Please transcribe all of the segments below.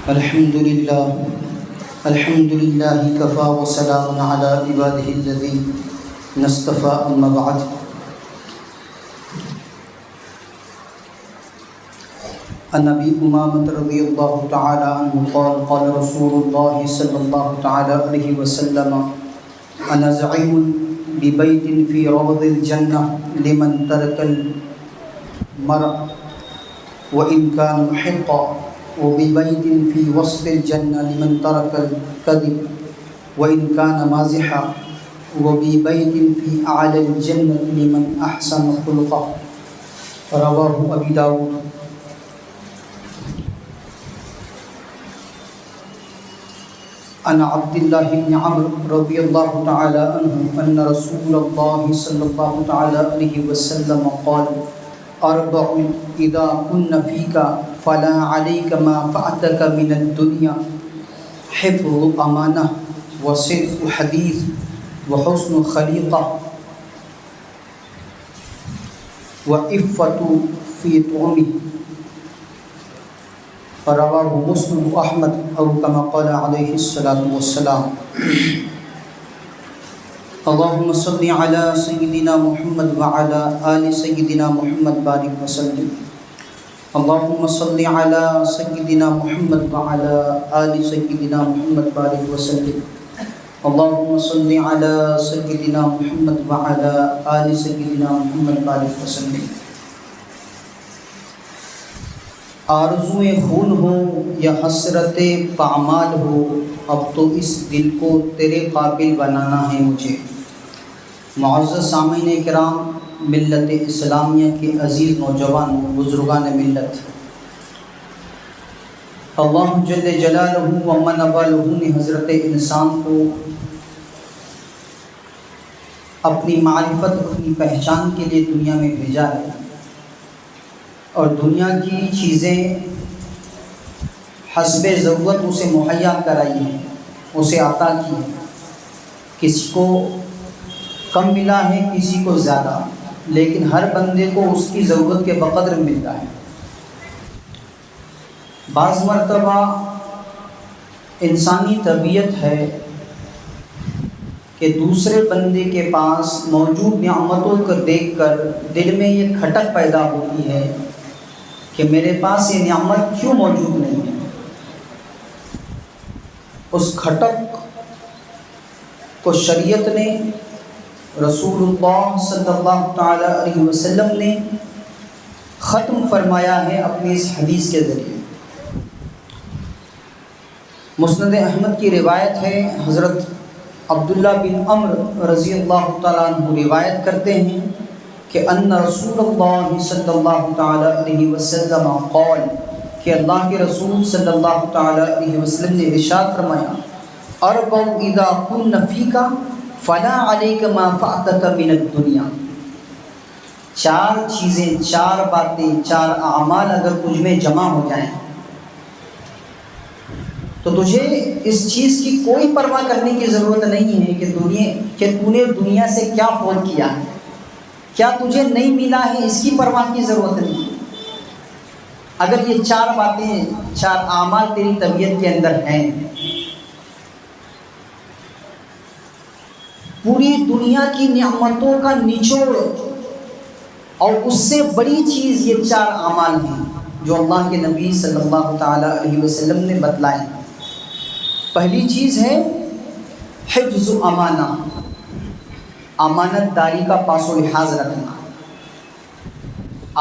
الحمد لله كفى وسلام على عباده الذين اصطفى أما بعد. عن أبي أمامة رضي الله تعالى عنه قال قال رسول الله صلى الله تعالى عليه وسلم أنا زعيم ببيت في روض الجنة لمن ترك المرء وإن كان محقا وببيت في وسط الجنة لمن ترك الكذب وإن كان مازحا وببيت في أعلى الجنة لمن أحسن خلقه. رواه أبي داود. عن عبد الله بن عمرو رضي الله تعالى عنه أن رسول الله صلى الله تعالى عليه وسلم قال أربع إذا كن فيك فلا عليك ما فاتك من الدنيا حفظ أمانة وصدق حديث وحسن خليقة وعفة في طعمه. رواه مسلم احمد او كما قال عليه الصلاة والسلام. اللهم صل على سيدنا محمد وعلى آل سيدنا محمد بارك وسلم. اللهم صل على سيدنا محمد وعلى آل سيدنا محمد بارك وسلم. اللهم صل على سيدنا محمد وعلى آل سيدنا محمد بارك وسلم. آرزوئے خون ہو یا حسرت پامال ہو، اب تو اس دل کو تیرے قابل بنانا ہے مجھے. معزز سامعین کرام، ملت اسلامیہ کے عزیز نوجوان بزرگان ملت، اللہ جل جلالہ و من والہ نے حضرت انسان کو اپنی معرفت، اپنی پہچان کے لیے دنیا میں بھیجا ہے، اور دنیا کی چیزیں حسب ضرورت اسے مہیا کرائی ہیں، اسے عطا کی ہے. کسی کو کم ملا ہے، کسی کو زیادہ، لیکن ہر بندے کو اس کی ضرورت کے بقدر ملتا ہے. بعض مرتبہ انسانی طبیعت ہے کہ دوسرے بندے کے پاس موجود نعمتوں کو دیکھ کر دل میں یہ کھٹک پیدا ہوتی ہے کہ میرے پاس یہ نعمت کیوں موجود نہیں ہے. اس کھٹک کو شریعت نے، رسول اللہ صلی اللہ تعالی علیہ وسلم نے ختم فرمایا ہے اپنی اس حدیث کے ذریعے. مسند احمد کی روایت ہے، حضرت عبداللہ بن عمرو رضی اللہ تعالیٰ عنہ روایت کرتے ہیں کہ ان رسول اللہ صلی اللہ تعالی علیہ وسلم قال، کہ اللہ کے رسول صلی اللہ تعالی علیہ وسلم نے ارشاد فرمایا اربع اذا کن فیک فلا علیک ما فاتک من الدنیا. چار چیزیں، چار باتیں، چار اعمال اگر تجھ میں جمع ہو جائیں تو تجھے اس چیز کی کوئی پرواہ کرنے کی ضرورت نہیں ہے کہ تو نے دنیا سے کیا فوت کیا ہے، کیا تجھے نہیں ملا ہے، اس کی پرواہ کی ضرورت نہیں. اگر یہ چار باتیں، چار اعمال تیری طبیعت کے اندر ہیں، پوری دنیا کی نعمتوں کا نچوڑ اور اس سے بڑی چیز یہ چار اعمال ہیں جو اللہ کے نبی صلی اللہ تعالی علیہ وسلم نے بتلائے. پہلی چیز ہے حفظ امانہ، امانت داری کا پاس و لحاظ رکھنا.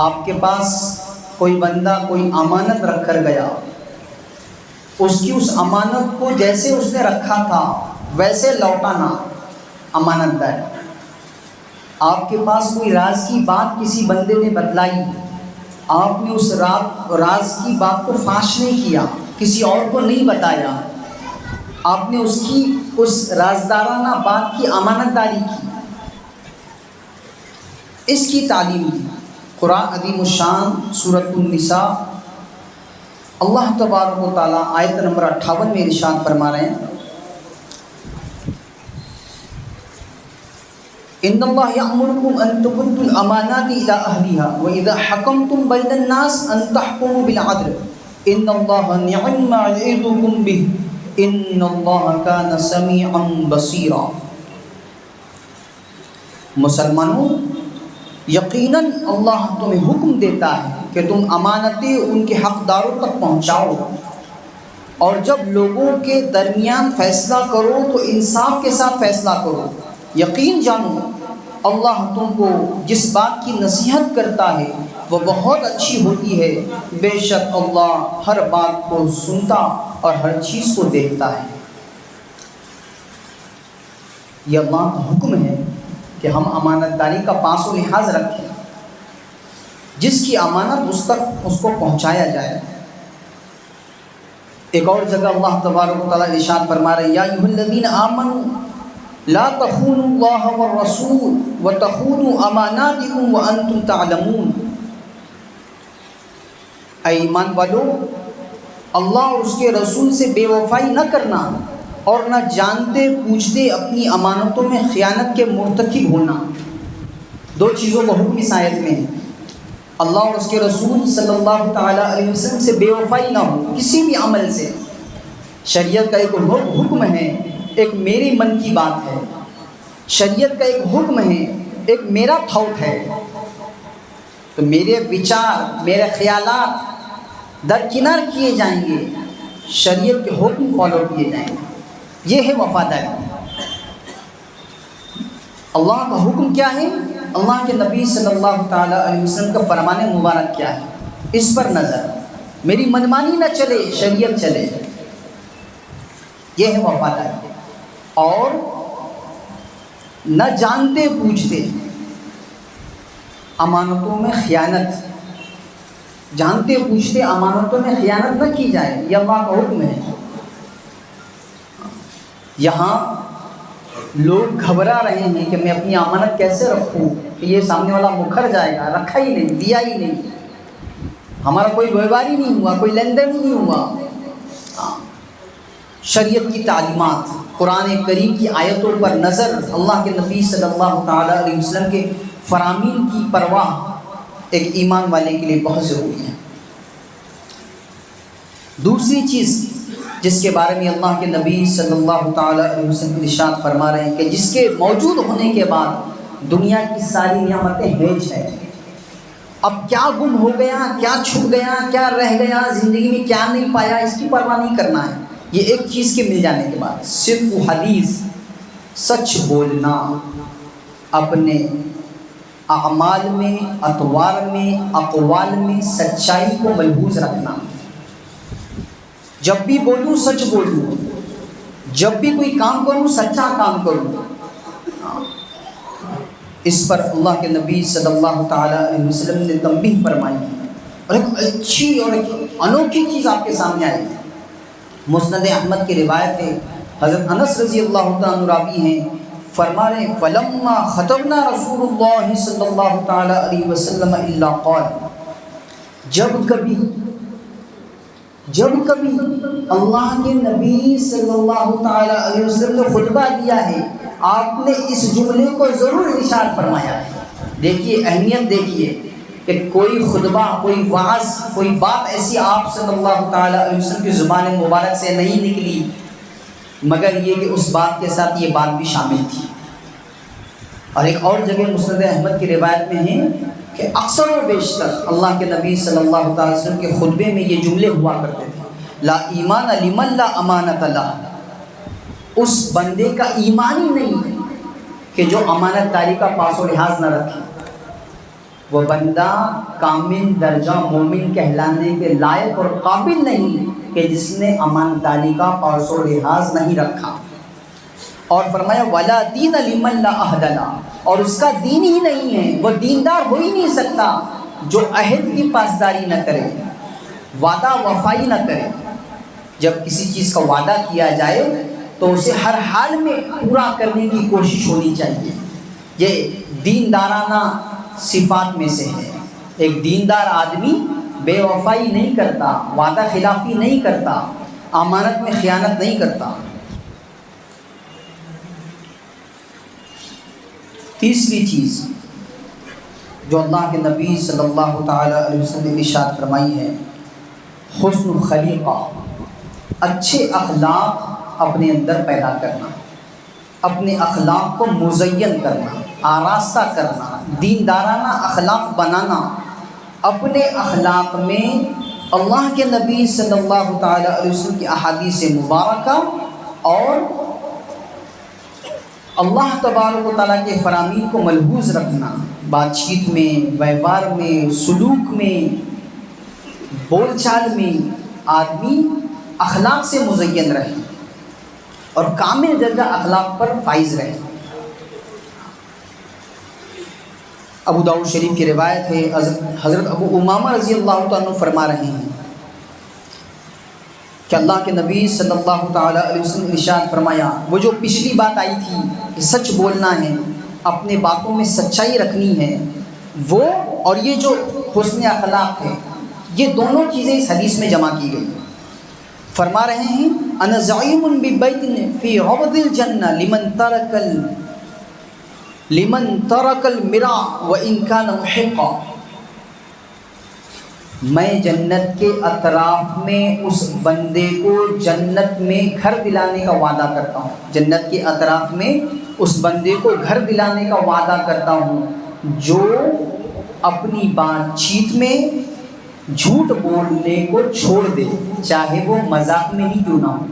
آپ کے پاس کوئی بندہ کوئی امانت رکھ کر گیا، اس کی اس امانت کو جیسے اس نے رکھا تھا ویسے لوٹانا امانت داری. آپ کے پاس کوئی راز کی بات کسی بندے نے بتلائی، آپ نے اس راز کی بات کو فاش نہیں کیا، کسی اور کو نہیں بتایا، آپ نے اس رازدارانہ بات کی امانت داری کی، اس کی تعلیم دی. قرآن عظیم الشان سورۃ النساء اللہ تبارک و تعالیٰ آیت نمبر 58 میں ارشاد فرما رہے ہیں ان اللہ یأمرکم ان تؤدوا الامانات الی اہلها واذا حکمتم بین الناس ان تحکموا بالعدل ان اللہ نعم ما یعظکم بہ ان اللہ کان سمیعا بصیرا۔ مسلمانوں، یقیناً اللہ تمہیں حکم دیتا ہے کہ تم امانتیں ان کے حقداروں تک پہنچاؤ، اور جب لوگوں کے درمیان فیصلہ کرو تو انصاف کے ساتھ فیصلہ کرو۔ یقین جانو اللہ تم کو جس بات کی نصیحت کرتا ہے وہ بہت اچھی ہوتی ہے، بے شک اللہ ہر بات کو سنتا اور ہر چیز کو دیکھتا ہے۔ یہ اللہ کا حکم ہے کہ ہم امانت داری کا پاس و لحاظ رکھیں، جس کی امانت اس تک اس کو پہنچایا جائے۔ ایک اور جگہ اللہ تبارک و تعالیٰ ارشاد فرما رہے ہیں، یا ایھا الذین آمنوا لا تخونوا اللہ والرسول وتخونوا اماناتکم وانتم تعلمون۔ اے ایمان والو، اللہ اور اس کے رسول سے بے وفائی نہ کرنا اور نہ جانتے پوچھتے اپنی امانتوں میں خیانت کے مرتکب ہونا۔ دو چیزوں کا حکم اس آیت میں ہے، اللہ اور اس کے رسول صلی اللہ تعالیٰ علیہ وسلم سے بے وفائی نہ ہو کسی بھی عمل سے۔ شریعت کا ایک حکم ہے، ایک میری من کی بات ہے، شریعت کا ایک حکم ہے، ایک میرا تھاٹ ہے، تو میرے وچار، میرے خیالات درکنار کیے جائیں گے، شریعت کے حکم فالو کیے جائیں گے۔ یہ ہے وفاداری۔ اللہ کا حکم کیا ہے، اللہ کے نبی صلی اللہ تعالیٰ علیہ وسلم کا فرمان مبارک کیا ہے، اس پر نظر، میری منمانی نہ چلے، شریعت چلے، یہ ہے وفاداری۔ اور نہ جانتے پوچھتے امانتوں میں خیانت، جانتے پوچھتے امانتوں میں خیانت نہ کی جائے، یہ اللہ کا حکم ہے۔ یہاں لوگ گھبرا رہے ہیں کہ میں اپنی امانت کیسے رکھوں کہ یہ سامنے والا مکر جائے گا، رکھا ہی نہیں، دیا ہی نہیں، ہمارا کوئی ویوہار ہی نہیں ہوا، کوئی لین دین ہی نہیں ہوا۔ شریعت کی تعلیمات، قرآن کریم کی آیتوں پر نظر، اللہ کے نبی صلی اللہ تعالیٰ علیہ وسلم کے فرامین کی پرواہ ایک ایمان والے کے لیے بہت ضروری ہے۔ دوسری چیز جس کے بارے میں اللہ کے نبی صلی اللہ تعالیٰ علیہ وسلم ارشاد فرما رہے ہیں کہ جس کے موجود ہونے کے بعد دنیا کی ساری نعمتیں ہیج ہیں، اب کیا گم ہو گیا، کیا چھپ گیا، کیا رہ گیا، زندگی میں کیا نہیں پایا، اس کی پرواہ نہیں کرنا ہے۔ یہ ایک چیز کے مل جانے کے بعد صرف حدیث، سچ بولنا، اپنے اعمال میں، اطوار میں، اقوال میں سچائی کو ملحوظ رکھنا، جب بھی بولوں سچ بولوں، جب بھی کوئی کام کروں سچا کام کروں۔ اس پر اللہ کے نبی صلی اللہ تعالیٰ علیہ وسلم نے تنبیہ فرمائی ہے، اور ایک اچھی اور ایک انوکھی چیز آپ کے سامنے آئی ہے۔ مسند احمد کی روایت ہے، حضرت انس رضی اللہ تعالیٰ عنہ راوی ہیں، فرما رہے ہیں فلما خطبنا رسول اللہ صلی اللہ تعالیٰ علیہ وسلم الا قال، جب کبھی اللہ کے نبی صلی اللہ تعالیٰ علیہ وسلم نے خطبہ دیا ہے، آپ نے اس جملے کو ضرور ارشاد فرمایا ہے۔ دیکھیے اہمیت، دیکھیے کہ کوئی خطبہ، کوئی وعظ، کوئی بات ایسی آپ صلی اللہ تعالیٰ علیہ وسلم کی زبان مبارک سے نہیں نکلی مگر یہ کہ اس بات کے ساتھ یہ بات بھی شامل تھی۔ اور ایک اور جگہ مسند احمد کی روایت میں ہے کہ اکثر و بیشتر اللہ کے نبی صلی اللہ تعالی وسلم کے خطبے میں یہ جملے ہوا کرتے تھے، لا ایمان لمن لا امانت لہ، اس بندے کا ایمان ہی نہیں کہ جو امانت داری کا پاس و لحاظ نہ رکھے، وہ بندہ کامل درجہ مومن کہلانے کے لائق اور قابل نہیں کہ جس نے امانت داری کا پاس و لحاظ نہیں رکھا۔ اور فرمایا ولا دین لمن لا عہد لہ، اور اس کا دین ہی نہیں ہے، وہ دیندار ہو ہی نہیں سکتا جو عہد کی پاسداری نہ کرے، وعدہ وفائی نہ کرے۔ جب کسی چیز کا وعدہ کیا جائے تو اسے ہر حال میں پورا کرنے کی کوشش ہونی چاہیے۔ یہ دیندارانہ صفات میں سے ہے۔ ایک دیندار آدمی بے وفائی نہیں کرتا، وعدہ خلافی نہیں کرتا، امانت میں خیانت نہیں کرتا۔ تیسری چیز جو اللہ کے نبی صلی اللہ تعالیٰ علیہ وسلم نے ارشاد فرمائی ہے حسن خلیقہ، اچھے اخلاق اپنے اندر پیدا کرنا، اپنے اخلاق کو مزین کرنا، آراستہ کرنا، دیندارانہ اخلاق بنانا، اپنے اخلاق میں اللہ کے نبی صلی اللہ تعالیٰ علیہ وسلم کی احادیث مبارکہ اور اللہ تبارک و تعالیٰ کے فرامین کو ملحوظ رکھنا، بات چیت میں، ویوہار میں، سلوک میں، بول چال میں آدمی اخلاق سے مزین رہے اور کامل درجہ اخلاق پر فائز رہے۔ ابو داؤد شریف کی روایت ہے، حضرت ابو امامہ رضی اللہ تعالیٰ عنہ فرما رہے ہیں کہ اللہ کے نبی صلی اللہ تعالیٰ علیہ وسلم نے ارشاد فرمایا، وہ جو پچھلی بات آئی تھی کہ سچ بولنا ہے، اپنے باتوں میں سچائی رکھنی ہے، وہ اور یہ جو حسن اخلاق ہے، یہ دونوں چیزیں اس حدیث میں جمع کی گئی۔ فرما رہے ہیں انا زعیم ببیت فی روض الجنہ لمن ترک المراء وان کان محقا، میں جنت کے اطراف میں اس بندے کو جنت میں گھر دلانے کا وعدہ کرتا ہوں، جنت کے اطراف میں اس بندے کو گھر دلانے کا وعدہ کرتا ہوں جو اپنی بات چیت میں جھوٹ بولنے کو چھوڑ دے، چاہے وہ مذاق میں ہی کیوں نہ ہو۔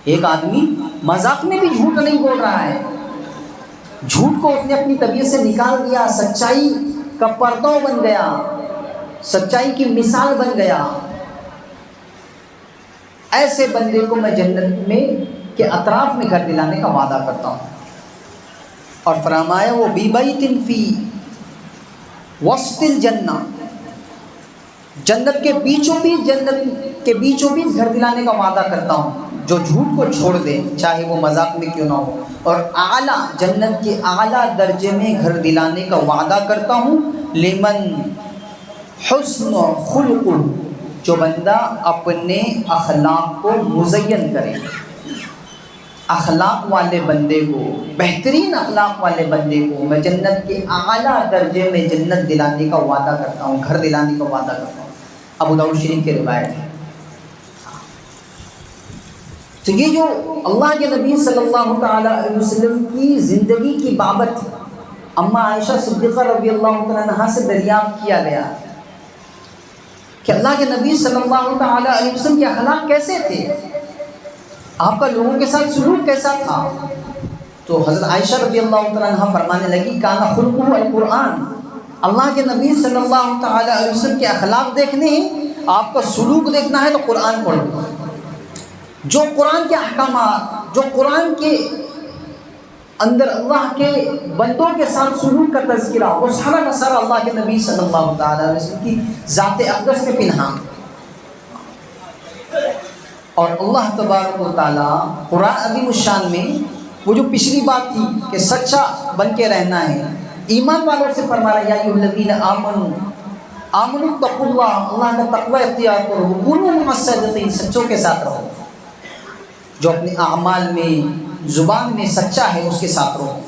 ایک آدمی مذاق میں بھی جھوٹ نہیں بول رہا ہے، جھوٹ کو اس نے اپنی طبیعت سے نکال دیا، سچائی کا پردہ بن گیا، سچائی کی مثال بن گیا، ایسے بندے کو میں جنت میں کے اطراف میں گھر دلانے کا وعدہ کرتا ہوں۔ اور فرمایا وہ بیت فی وسط الجنہ، جنت کے بیچوں بیچ گھر دلانے کا وعدہ کرتا ہوں جو جھوٹ کو چھوڑ دے، چاہے وہ مذاق میں کیوں نہ ہو، اور اعلیٰ جنت کے اعلیٰ درجے میں گھر دلانے کا وعدہ کرتا ہوں لمن حسن خلق، جو بندہ اپنے اخلاق کو مزین کرے، اخلاق والے بندے کو، بہترین اخلاق والے بندے کو میں جنت کے اعلیٰ درجے میں جنت دلانے کا وعدہ کرتا ہوں، گھر دلانے کا وعدہ کرتا ہوں۔ ابو داؤد شریف کی روایت ہے۔ تو یہ جو اللہ کے نبی صلی اللہ تعالیٰ علیہ وسلم کی زندگی کی بابت اما عائشہ صدیقہ رضی اللہ تعالیٰ عنہا سے دریافت کیا گیا کہ اللہ کے نبی صلی اللہ تعالیٰ علیہ وسلم کے اخلاق کیسے تھے، آپ کا لوگوں کے ساتھ سلوک کیسا تھا، تو حضرت عائشہ رضی اللہ تعالیٰ عنہ فرمانے لگی کان خلقہ القرآن، اللہ کے نبی صلی اللہ تعالیٰ علیہ وسلم کے اخلاق دیکھنے ہیں، آپ کا سلوک دیکھنا ہے تو قرآن پڑھو، جو قرآن کے احکامات، جو قرآن کے اندر اللہ کے بندوں کے ساتھ سلوک کا تذکرہ، وہ سارا کا سارا اللہ کے نبی صلی اللہ تعالیٰ علیہ وسلم کی ذات اقدس میں پنہا۔ اور اللہ تبارک و تعالیٰ قرآن عظیم الشان میں وہ جو پچھلی بات تھی کہ سچا بن کے رہنا ہے، ایمان والوں سے فرما رہا ہے یا ایھا الذین آمنوا اتقوا اللہ، اللہ کا تقوی اختیار کرو، کونوا مع الصادقین، سچوں کے ساتھ رہو، جو اپنے اعمال میں زبان میں سچا ہے اس کے ساتھ رہو،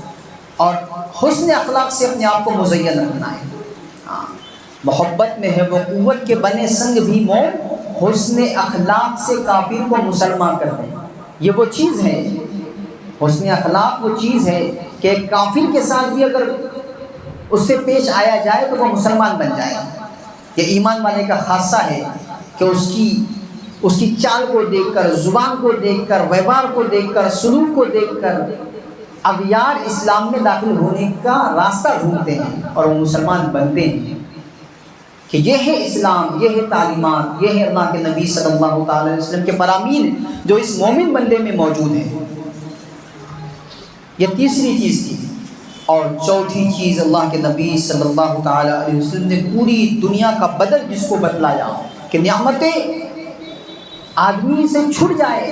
اور حسن اخلاق سے اپنے آپ کو مزین رکھنا ہے۔ محبت میں ہے وہ قوت کے بنے سنگ بھی موم، حسن اخلاق سے کافر کو مسلمان کر دیں، یہ وہ چیز ہے، حسن اخلاق وہ چیز ہے کہ ایک کافر کے ساتھ بھی اگر اس سے پیش آیا جائے تو وہ مسلمان بن جائے۔ یہ ایمان والے کا خاصہ ہے کہ اس کی چال کو دیکھ کر، زبان کو دیکھ کر، ویوہار کو دیکھ کر، سلوک کو دیکھ کر اغیار اسلام میں داخل ہونے کا راستہ ڈھونڈتے ہیں اور وہ مسلمان بنتے ہیں، کہ یہ ہے اسلام، یہ ہے تعلیمات، یہ ہے اللہ کے نبی صلی اللہ تعالی علیہ وسلم کے فرامین جو اس مومن بندے میں موجود ہیں۔ یہ تیسری چیز تھی۔ اور چوتھی چیز، اللہ کے نبی صلی اللہ تعالی علیہ وسلم نے پوری دنیا کا بدل جس کو بتلایا کہ نعمتیں آدمی سے چھٹ جائے،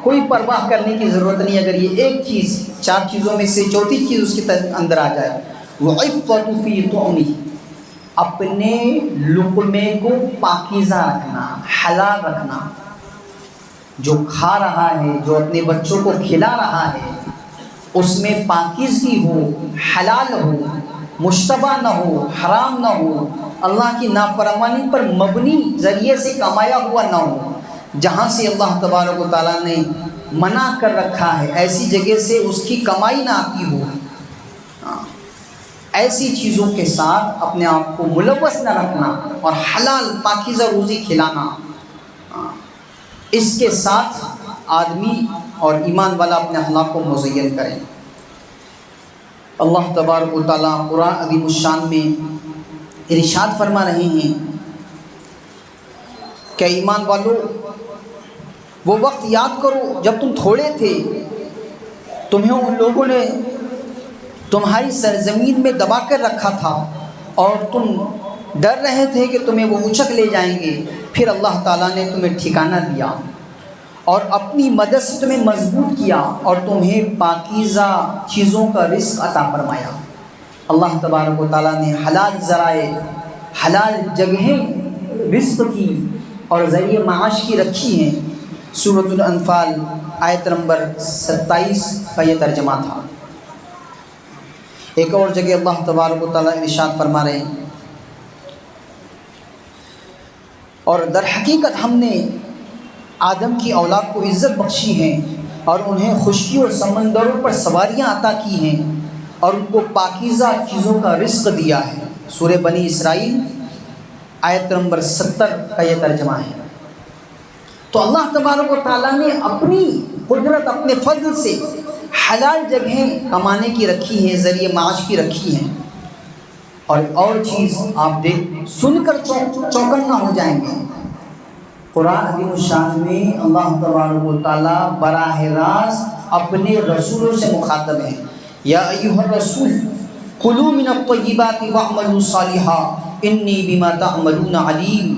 کوئی پرواہ کرنے کی ضرورت نہیں، اگر یہ ایک چیز، چار چیزوں میں سے چوتھی چیز اس کے اندر آ جائے، وعفۃ فی طعمہ، اپنے لقمے کو پاکیزہ رکھنا، حلال رکھنا، جو کھا رہا ہے، جو اپنے بچوں کو کھلا رہا ہے، اس میں پاکیزگی ہو، حلال ہو، مشتبہ نہ ہو، حرام نہ ہو، اللہ کی نافرمانی پر مبنی ذریعے سے کمایا ہوا نہ ہو، جہاں سے اللہ تبارک و تعالیٰ نے منع کر رکھا ہے ایسی جگہ سے اس کی کمائی نہ آتی ہو، ایسی چیزوں کے ساتھ اپنے آپ کو ملوث نہ رکھنا اور حلال پاکیزہ روزی کھلانا، اس کے ساتھ آدمی اور ایمان والا اپنے اخلاق کو مزین کریں۔ اللہ تبارک و تعالیٰ قرآن عظیم الشان میں ارشاد فرما رہے ہیں کہ ایمان والو، وہ وقت یاد کرو جب تم تھوڑے تھے، تمہیں ان لوگوں نے تمہاری سرزمین میں دبا کر رکھا تھا اور تم ڈر رہے تھے کہ تمہیں وہ اچک لے جائیں گے، پھر اللہ تعالیٰ نے تمہیں ٹھکانہ دیا اور اپنی مدد سے تمہیں مضبوط کیا اور تمہیں پاکیزہ چیزوں کا رزق عطا فرمایا۔ اللہ تبارک و تعالیٰ نے حلال ذرائع، حلال جگہیں رزق کی اور ذریعہ معاش کی رکھی ہیں۔ سورۃ الانفال آیت نمبر 27 کا یہ ترجمہ تھا۔ ایک اور جگہ اللہ تبارک و تعالیٰ ارشاد فرما رہے ہیں، اور در حقیقت ہم نے آدم کی اولاد کو عزت بخشی ہے اور انہیں خشکی اور سمندروں پر سواریاں عطا کی ہیں اور ان کو پاکیزہ چیزوں کا رزق دیا ہے۔ سورہ بنی اسرائیل آیت نمبر 70 کا یہ ترجمہ ہے۔ تو اللہ تبارک و تعالیٰ نے اپنی قدرت، اپنے فضل سے حلال جگہیں کمانے کی رکھی ہیں، ذریعہ معاش کی رکھی ہیں۔ اور چیز آپ سن کر چوکنا ہو جائیں گے، قرآن عظیم الشان میں اللہ تبارک و تعالیٰ براہ راست اپنے رسولوں سے مخاطب ہیں۔ یا ایھا الرسول کلوا من الطیبات واعملوا صالحا انی بما تعملون علیم۔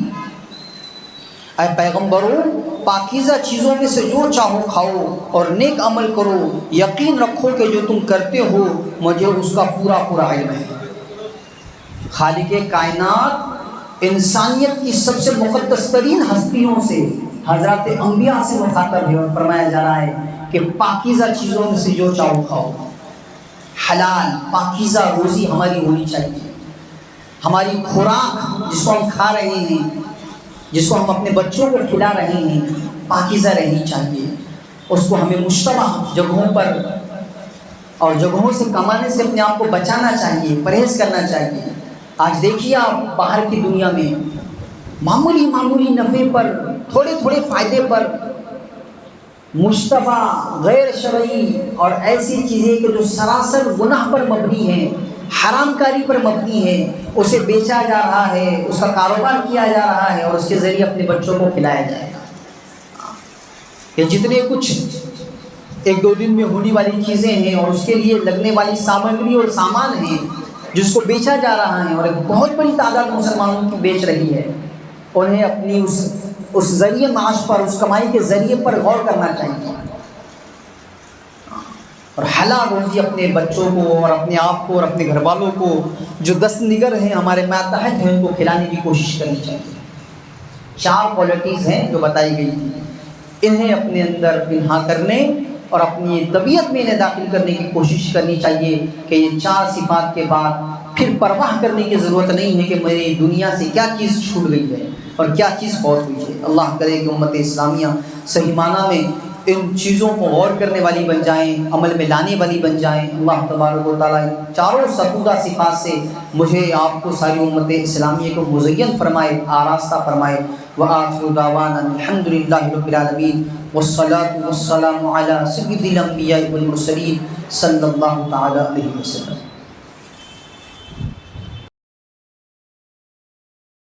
اے پیغمبروں، پاکیزہ چیزوں میں سے جو چاہو کھاؤ اور نیک عمل کرو، یقین رکھو کہ جو تم کرتے ہو مجھے اس کا پورا پورا علم ہے۔ خالق کائنات انسانیت کی سب سے مقدس ترین ہستیوں سے، حضرات انبیاء سے مخاطب ہے اور فرمایا جا رہا ہے کہ پاکیزہ چیزوں میں سے جو چاہو کھاؤ۔ حلال پاکیزہ روزی ہماری ہونی چاہیے، ہماری خوراک جس کو ہم کھا رہے ہیں، جس کو ہم اپنے بچوں کو کھلا رہے ہیں، پاکیزہ رہنی چاہیے۔ اس کو ہمیں مشتبہ جگہوں پر اور جگہوں سے کمانے سے اپنے آپ کو بچانا چاہیے، پرہیز کرنا چاہیے۔ آج دیکھیے آپ باہر کی دنیا میں معمولی نفع پر، تھوڑے فائدے پر مشتبہ غیر شرعی اور ایسی چیزیں کہ جو سراسر گناہ پر مبنی ہیں، حرام کاری پر مبنی ہے، اسے بیچا جا رہا ہے، اس کا کاروبار کیا جا رہا ہے اور اس کے ذریعے اپنے بچوں کو کھلایا جائے گا۔ یہ جتنے کچھ ایک دو دن میں ہونے والی چیزیں ہیں اور اس کے لیے لگنے والی سامگری اور سامان ہیں جس کو بیچا جا رہا ہے اور ایک بہت بڑی تعداد مسلمانوں کی بیچ رہی ہے، انہیں اپنی اس ذریعے معاش پر، اس کمائی کے ذریعے پر غور کرنا چاہیے اور حلال روزی اپنے بچوں کو اور اپنے آپ کو اور اپنے گھر والوں کو جو دست نگر ہیں، ہمارے ماتحت ہیں، ان کو کھلانے کی کوشش کرنی چاہیے۔ 4 کوالٹیز ہیں جو بتائی گئی تھی، انہیں اپنے اندر پنہا کرنے اور اپنی طبیعت میں انہیں داخل کرنے کی کوشش کرنی چاہیے کہ یہ 4 صفات کے بعد پھر پرواہ کرنے کی ضرورت نہیں ہے کہ میری دنیا سے کیا چیز چھوٹ گئی ہے اور کیا چیز فوت ہوئی ہے۔ اللہ کرے کہ امت اسلامیہ صحیح معنی میں ان چیزوں کو غور کرنے والی بن جائیں، عمل میں لانے والی بن جائیں۔ اللہ تبارک و تعالیٰ ان 4 سپودہ صفات سے مجھے آپ کو ساری امت اسلامیہ کو مزین فرمائے، آراستہ فرمائے۔ وآخر دعوانا الحمد للہ رب العالمین والصلاة والسلام علی سید الانبیاء والمرسلین صلی اللہ تعالی علیہ وسلم۔